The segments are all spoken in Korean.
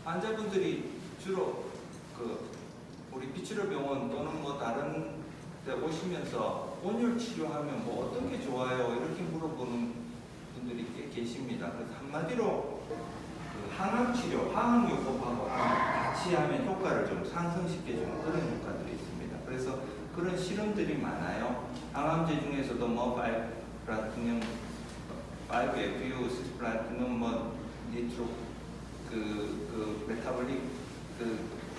환자분들이 주로 우리 피치료병원 또는 뭐 다른 데 오시면서 온열 치료하면 뭐 어떤 게 좋아요? 이렇게 물어보는 분들이 꽤 계십니다. 그래서 한마디로 항암 치료, 화학요법하고 같이 하면 효과를 좀 상승시켜주는 그런 효과들이 있습니다. 그래서 그런 실험들이 많아요. 항암제 중에서도 뭐 플라티늄, 5FU, 6플라티늄, 뭐 니트로, 메타볼릭,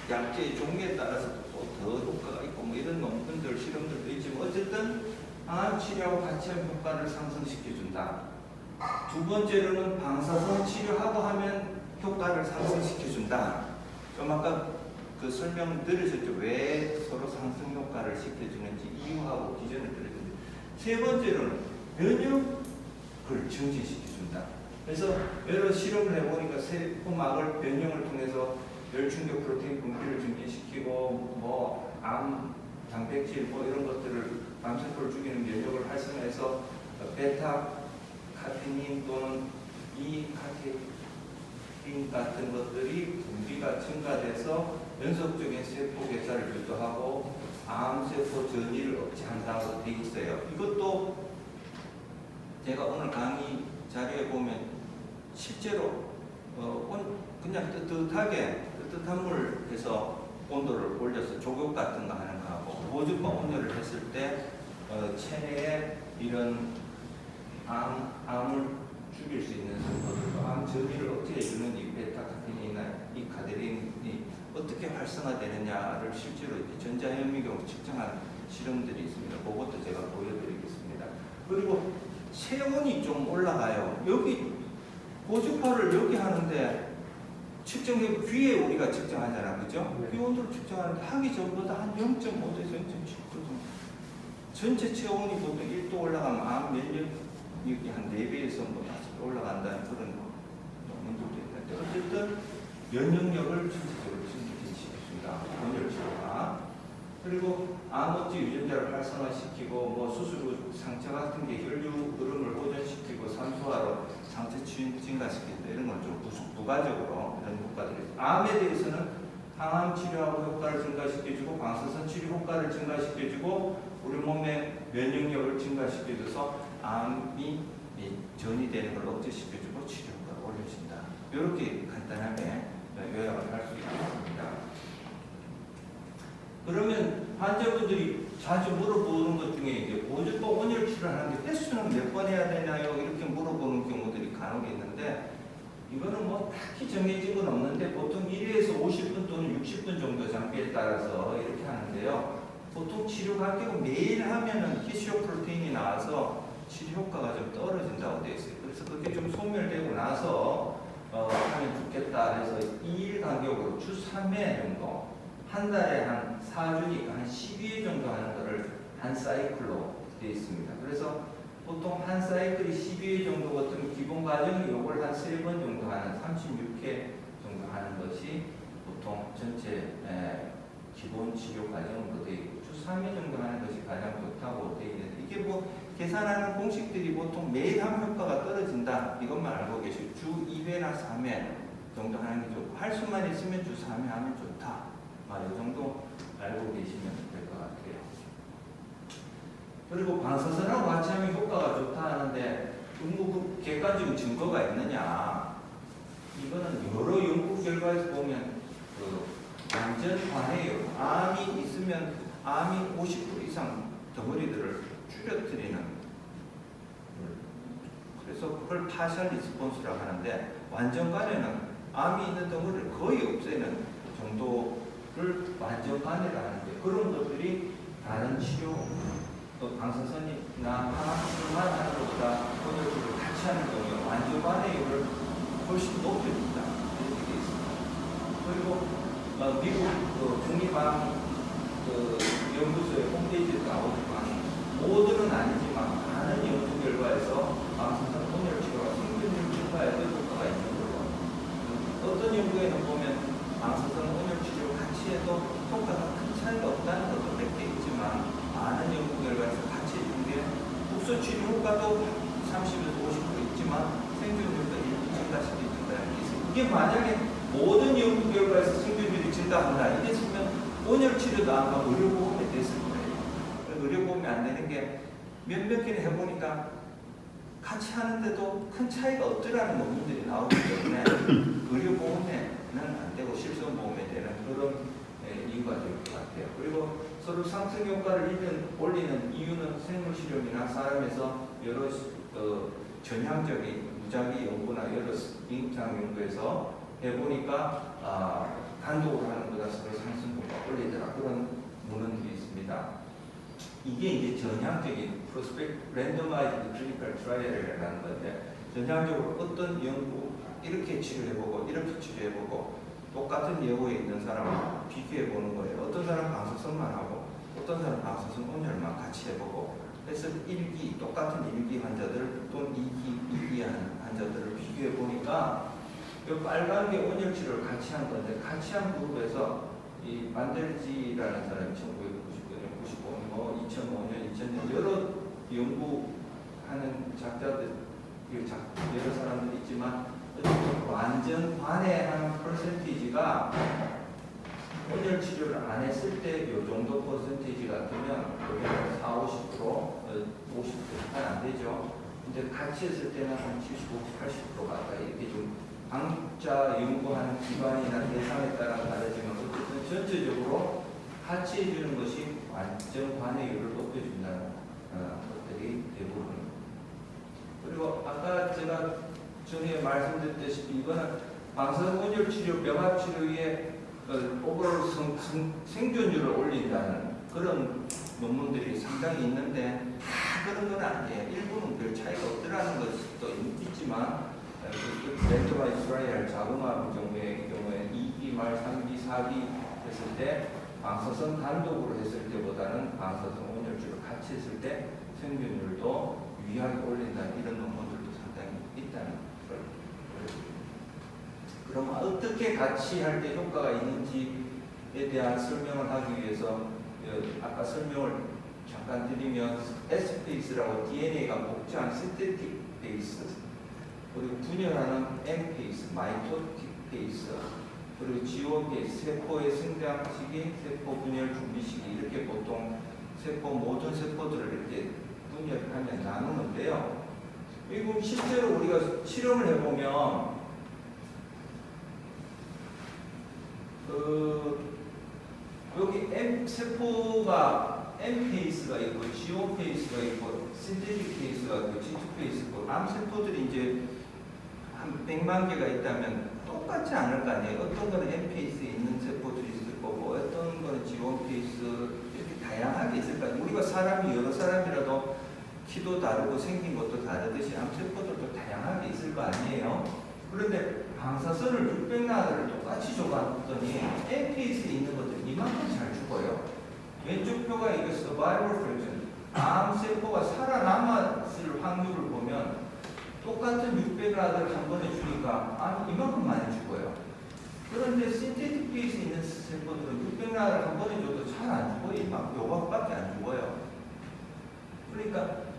약제의 종류에 따라서 또 더 효과가 있고 뭐 이런 논문들, 실험들도 있지만 어쨌든 항암 치료하고 같이 하면 효과를 상승시켜준다. 두 번째로는 방사선 치료하고 하면 효과를 상승시켜준다. 좀 아까 설명 들으셨죠? 왜 서로 상승 효과를 시켜주는지 이유하고 기전을 들으셨는데, 세 번째로는 면역을 증진시켜준다. 그래서 여러 실험을 해보니까 세포막을 변형을 통해서 열충격 프로테인 분비를 증진시키고 암, 단백질 뭐 이런 것들을 암세포를 죽이는 면역을 활성화해서 베타 카테닌 또는 이카테닌 같은 것들이 분비가 증가돼서 연속적인 세포 괴사를 유도하고 암세포 전이를 억제한다고 되어 있어요. 이것도 제가 오늘 강의 자료에 보면 실제로 그냥 뜨뜻한 물에서 온도를 올려서 조격 같은 거 하는 거하고 보조법 온열을 했을 때 체내에 이런 암을 죽일 수 있는 세포들도 암 전이를 억제해주는 이 베타카테닌이나 이 카데린이 어떻게 활성화되느냐를 실제로 전자현미경으로 측정한 실험들이 있습니다. 그것도 제가 보여드리겠습니다. 그리고 체온이 좀 올라가요. 여기 고주파를 여기 하는데 측정해 귀에 우리가 측정하잖아, 그죠? 네. 귀 온도를 측정하는데 하기 전보다 한 0.5도에서 0.7도 정도. 전체 체온이 보통 1도 올라가면 암 면역력이 한 4배에서 뭐 5배 올라간다는 그런 논문들도 있는데 어쨌든 면역력을 전체적으로 증진시켜준다. 온열 치료가. 그리고 암흑지 유전자를 활성화시키고 뭐 수술 후 상처 같은 게 혈류 흐름을 보존시키고 산소화로 상처 증가시킨다. 이런 걸 좀 부가적으로 이런 효과들이 있습니다. 암에 대해서는 항암 치료하고 효과를 증가시켜주고 방사선 치료 효과를 증가시켜주고 우리 몸의 면역력을 증가시켜줘서 암이 전이되는 걸 억제시켜주고 치료 효과를 올려준다. 이렇게 간단하게 요약을 할 수 있습니다. 그러면 환자분들이 자주 물어보는 것 중에 이제 보조법 온열 치료를 하는데 횟수는 몇 번 해야 되나요? 이렇게 물어보는 경우들이 간혹 있는데 이거는 뭐 딱히 정해진 건 없는데 보통 1회에서 50분 또는 60분 정도 장비에 따라서 이렇게 하는데요. 보통 치료 간격은 매일 하면은 히시오 프로테인이 나와서 치료 효과가 좀 떨어진다고 되어 있어요. 그래서 그게 좀 소멸되고 나서 하면 좋겠다 해서 2일 간격으로 주 3회 정도 한 달에 한 4주니까 한 12회 정도 하는 거를 한 사이클로 되어 있습니다. 그래서 보통 한 사이클이 12회 정도 같은 기본 과정이 요걸 한 3번 정도 하는 36회 정도 하는 것이 보통 전체 기본 치료 과정으로 되어 있고 주 3회 정도 하는 것이 가장 좋다고 되어 있는데 이게 뭐 계산하는 공식들이 보통 매일 하면 효과가 떨어진다 이것만 알고 계시고 주 2회나 3회 정도 하는 게 좋고 할 수만 있으면 주 3회 하면 좋다. 이 정도 알고 계시면 될 것 같아요. 그리고 방사선하고 같이 하면 효과가 좋다 하는데 그 객관적인 증거가 있느냐? 이거는 여러 연구 결과에서 보면 완전 관해요. 암이 있으면 암이 50% 이상 덩어리들을 줄여뜨리는 그래서 그걸 파셜 리스폰스라고 하는데 완전 관해는 암이 있는 덩어리를 거의 없애는 정도 를 완전 관해라 하는데 그런 것들이 다른 치료 또 방사선이나 항암치료만 하는 것보다 온열 치료를 같이 하는 경우에 완전 관해율을 훨씬 높여준다 이렇게 되어 있습니다. 그리고 미국 국립암 연구소의 홈페이지에 나오지만 모두는 아니지만 많은 연구 결과에서 방사선 온열 치료가 생존율 증가에도 효과가 있는 거고 어떤 연구에는 보면 방사선 온열 치료 같이 해도 효과가 큰 차이가 없다는 것도 몇 개 있지만 많은 연구 결과에서 같이 해준 게 국소 치료 효과도 30에서 50% 있지만 생존율도 1% 증가시켜준다는 게 있어요. 이게 만약에 모든 연구 결과에서 생존율이 증가한다. 이랬으면 온열 치료도 아마 의료보험에 됐을 거예요. 의료보험이 안 되는 게 몇몇 개를 해보니까 같이 하는데도 큰 차이가 없더라는 논문들이 나오기 때문에 의료보험에는 안 되고 실손보험에 되는 그런 이유가 될 것 같아요. 그리고 서로 상승 효과를 올리는 이유는 생물 실험이나 사람에서 여러 전향적인 무작위 연구나 여러 임상 연구에서 해보니까 단독으로 하는 것보다 서로 상승 효과가 올리더라. 그런 문헌들이 있습니다. 이게 이제 전향적인 랜더마이즈드 클리니컬 트라이얼이라는 건데, 전향적으로 어떤 연구 이렇게 치료해보고 이렇게 치료해보고 똑같은 예후에 있는 사람을 비교해보는 거예요. 어떤 사람 방사선만 하고 어떤 사람 방사선 온열만 같이 해보고, 그래서 똑같은 1기 환자들 또는 2기 환자들을 비교해보니까 이 빨간 게 온열 치료를 같이 한 건데, 같이 한 그룹에서 이 만델지라는 사람이 1999년, 95년, 2005년, 2000년 여러 연구하는 작자들, 여러 사람들이 있지만 완전 관해하는 퍼센티지가 온열 치료를 안 했을 때 이 정도 퍼센티지 같으면 여기는 4, 50%, 50%는 안 되죠. 근데 같이 했을 때는 한 75, 80% 가까이 이렇게 좀 각자 연구하는 기관이나 대상에 따라 다르지만 어쨌든 전체적으로 같이 해주는 것이 완전 관해율을 높여준다는 것들이 대부분. 그리고 아까 제가 전에 말씀드렸다시피 이거는 방사선 온열 치료, 병합 치료의 오버롤 생존율을 올린다는 그런 논문들이 상당히 있는데 다 그런 건 아니에요. 일부는 별 차이가 없더라는 것도 있지만 랜더마이즈 트라이얼 자궁암 경우에 2기 말 3기, 4기 했을 때 방사선 단독으로 했을 때보다는 방사선 온열치료 같이 했을 때 생존율도 유의하게 올린다는 이런 논문들도 상당히 있다는 걸. 그럼 어떻게 같이 할 때 효과가 있는지에 대한 설명을 하기 위해서 아까 설명을 잠깐 드리면 S페이스라고 DNA가 복제한 신테틱 베이스, 그리고 분열하는 M페이스, 마이토틱 베이스, 그리고 G1 베이스, 세포의 성장 시기, 세포 분열 준비 시기, 이렇게 보통 모든 세포들을 이렇게 분열하면 나누는데요. 이거 실제로 우리가 실험을 해보면 여기 M 세포가 M 페이스가 있고 G1 페이스가 있고 신테틱 페이스가 있고 G2 페이스가 있고 암 세포들이 이제 한 100만 개가 있다면 똑같지 않을 거 아니에요. 어떤 거는 M 페이스에 있는 세포들이 있을 거고 어떤 거는 G1 페이스 이렇게 다양하게 있을 거 아니에요. 우리가 사람이 여러 사람이라도 키도 다르고 생긴 것도 다르듯이 암 세포들도 다양하게 있을 거 아니에요. 그런데 방사선을 600나노를 똑같이 줘봤더니 M페이스에 있는 것들이 이만큼 잘 죽어요. 왼쪽 표가 이거 survival fraction, 암세포가 살아남았을 확률을 보면 똑같은 600나노를 한 번에 주니까 암이 이만큼 많이 죽어요. 그런데 신테틱 페이스에 있는 세포들은 600나노를 한 번에 줘도 잘 안 죽어요. 이만큼 요각밖에 안 죽어요. 그러니까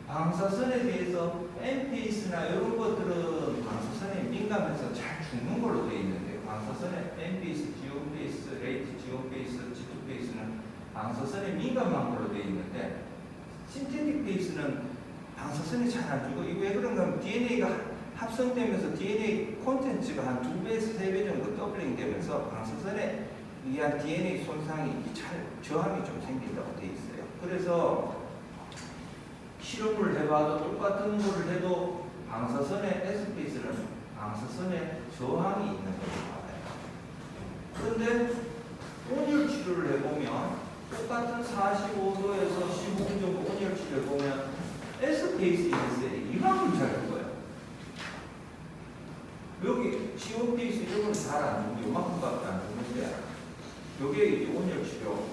방사선에 대해서 M페이스나 이런 것들은 방사선에 민감해서 잘 죽는 걸로 되어 있는데, 방사선에 M페이스, G1페이스, 레이트 G1페이스, G2페이스는 방사선에 민감한 걸로 되어 있는데, 신테틱 페이스는 방사선에 잘 안 죽고, 이거 왜 그런가 하면 DNA가 합성되면서 DNA 콘텐츠가 한 2배에서 3배 정도 더블링 되면서 방사선에 의한 DNA 손상이 잘 저항이 좀 생긴다고 되어 있어요. 그래서 실험을 해봐도 똑같은 거를 해도 방사선의 S페이스는 방사선에 저항이 있는 걸로 봐요. 그런데 온열 치료를 해보면 똑같은 45도에서 15분 정도 온열 치료를 해보면 S페이스 있는 셀이 이만큼 잘 죽어요. 여기 G1페이스 이런 건 잘 안 죽고 요만큼밖에 안 죽는데, 여기에 이제 온열 치료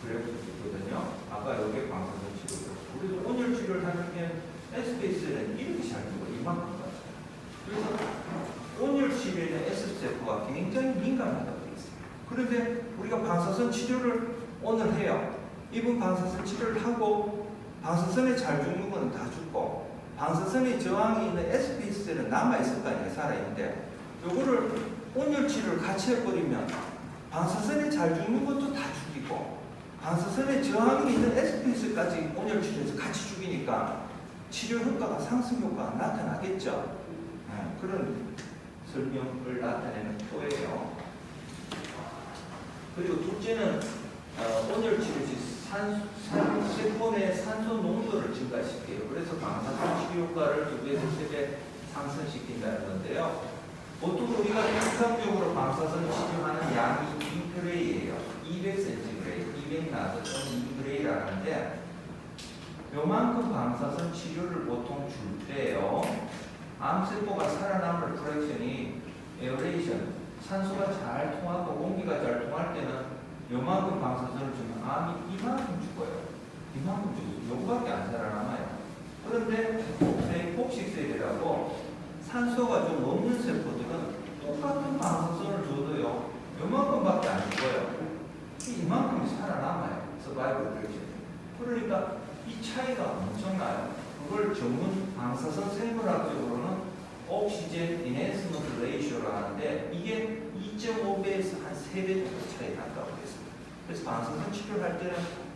그래프가 있거든요. 아까 여기 방사선 치료. 그래서 온열 치료를 하면 S페이스는 이렇게 잘 죽어요. 이만큼까지. 그래서 온열 치료에는 S세포가 굉장히 민감하다고 되어 있어요. 그런데 우리가 방사선 치료를 오늘 해요. 이분 방사선 치료를 하고 방사선에 잘 죽는 거는 다 죽고 방사선에 저항이 있는 S페이스는 남아있을 거 아니에요. 살아있는데 요거를 온열 치료를 같이 해버리면 방사선에 잘 죽는 것도 다 죽이고 방사선에 저항이 있는 SPS까지 온열 치료에서 같이 죽이니까 치료 효과가 상승 효과가 나타나겠죠. 그런 설명을 나타내는 표예요. 그리고 둘째는 온열 치료 시 세포 내 산소 농도를 증가시켜요. 그래서 방사선 치료 효과를 2배에서 3배 상승시킨다는 건데요. 보통 우리가 일상적으로 방사선 치료하는 양이 2g이에요. 200cg, 200 나도 2g라는데 요만큼 방사선 치료를 보통 줄 때요. 암세포가 살아남을 프랙션이 에어레이션, 산소가 잘 통하고 공기가 잘 통할 때는 요만큼 방사선을 주면 암이 이만큼 죽어요. 이만큼 죽어서 요거밖에 안 살아남아요. 그런데 복식세대라고 산소가 좀 없는 세포들은 똑같은 방사선을 줘도요. 요만큼밖에 안 죽어요. 이만큼이 살아남아요. 서바이벌 프랙션. 그러니까 이 차이가 엄청나요. 그걸 전문 방사선 생물학적으로는 옥시젠 인핸스먼트 레이쇼를 하는데 이게 2.5배에서 한 3배 정도 차이 난다고 했습니다. 그래서 방사선 치료를 할 때는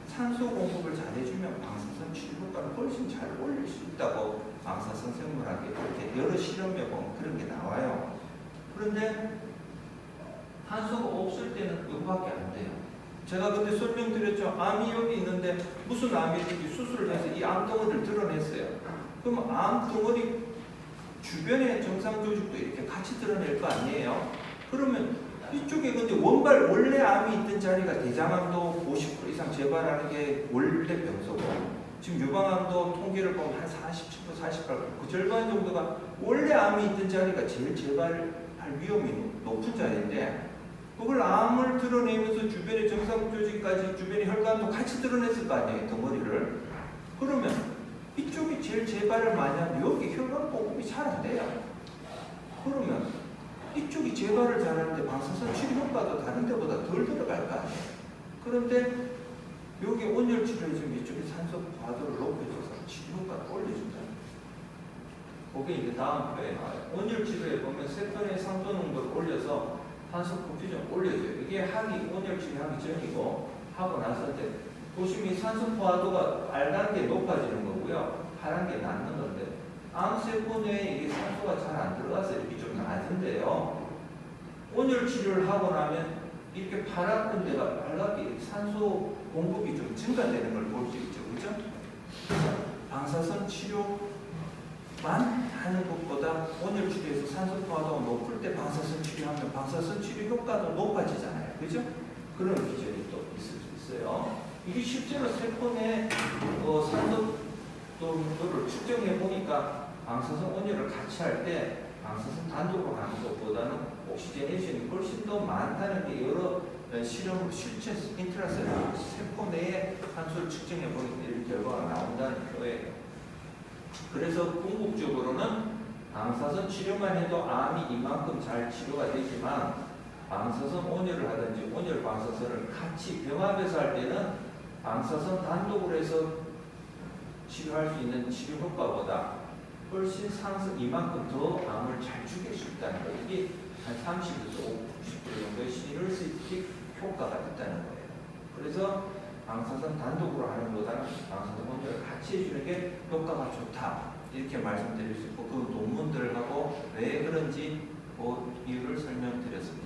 산소 공급을 잘 해주면 방사선 치료 효과를 훨씬 잘 올릴 수 있다고 방사선 생물학에 이렇게 여러 실험에 보면 그런 게 나와요. 그런데 산소가 없을 때는 이거밖에 안 돼요. 제가 근데 설명드렸죠. 암이 여기 있는데 무슨 암이든지 수술을 해서 이 암덩어리를 드러냈어요. 그럼 암덩어리 주변의 정상 조직도 이렇게 같이 드러낼 거 아니에요? 그러면 이쪽에 근데 원래 암이 있던 자리가 대장암도 50% 이상 재발하는 게 원래 병소고 지금 유방암도 통계를 보면 한 47%, 48%, 그 절반 정도가 원래 암이 있던 자리가 제일 재발할 위험이 높은 자리인데 그걸 암을 드러내면서 주변의 정상 조직까지 주변의 혈관도 같이 드러냈을 거 아니에요, 덩어리를. 그러면 이쪽이 제일 재발을 많이 하면 여기 혈관 공급이 잘 안 돼요. 그러면 이쪽이 재발을 잘하는데 방사선 치료 효과도 다른 데보다 덜 들어갈 거 아니에요. 그런데 여기 온열 치료해주면 이쪽에 산소 과도를 높여줘서 치료 효과를 올려준다. 그게 이제 다음 표에 나와요. 온열 치료에 보면 세포의 산소 농도를 올려서 산소 부피좀 올려줘요. 이게 온열 치료하기 전이고 하고 났을 때 보시면 산소 포화도가 빨간 게 높아지는 거고요. 파란 게 낮는 건데 암세포 내에 이게 산소가 잘 안 들어가서 이렇게 좀 낮은데요. 온열 치료를 하고 나면 이렇게 파랗던 데가 빨갛게 산소 공급이 좀 증가되는 걸 볼 수 있죠. 그죠? 방사선 치료만 하는 것보다 온열 치료에서 산소 포화도가 높을 때 방사선 치료하면 방사선 치료 효과도 높아지잖아요. 그죠? 그런 기전이 또 있을 수 있어요. 이게 실제로 세포 내 산소 농도를 측정해 보니까 방사선 온열을 같이 할 때 방사선 단독으로 하는 것보다는 옥시제네이션이 훨씬 더 많다는 게 여러 실험 실제 인트라셀 세포 내에 산소를 측정해 보니까 이런 결과가 나온다는 거예요. 그래서 궁극적으로는 방사선 치료만 해도 암이 이만큼 잘 치료가 되지만 방사선 온열을 하든지 온열 방사선을 같이 병합해서 할 때는 방사선 단독으로 해서 치료할 수 있는 치료 효과보다 훨씬 상승 이만큼 더 암을 잘 죽일 수 있다는 거예요. 이게 한 30에서 50% 정도의 시너지틱 효과가 있다는 거예요. 그래서 방사선 단독으로 하는 것보다는 방사선 온열을 같이 해주는 게 효과가 좋다. 이렇게 말씀드릴 수 있고 그 논문들하고 왜 그런지 그 이유를 설명드렸습니다.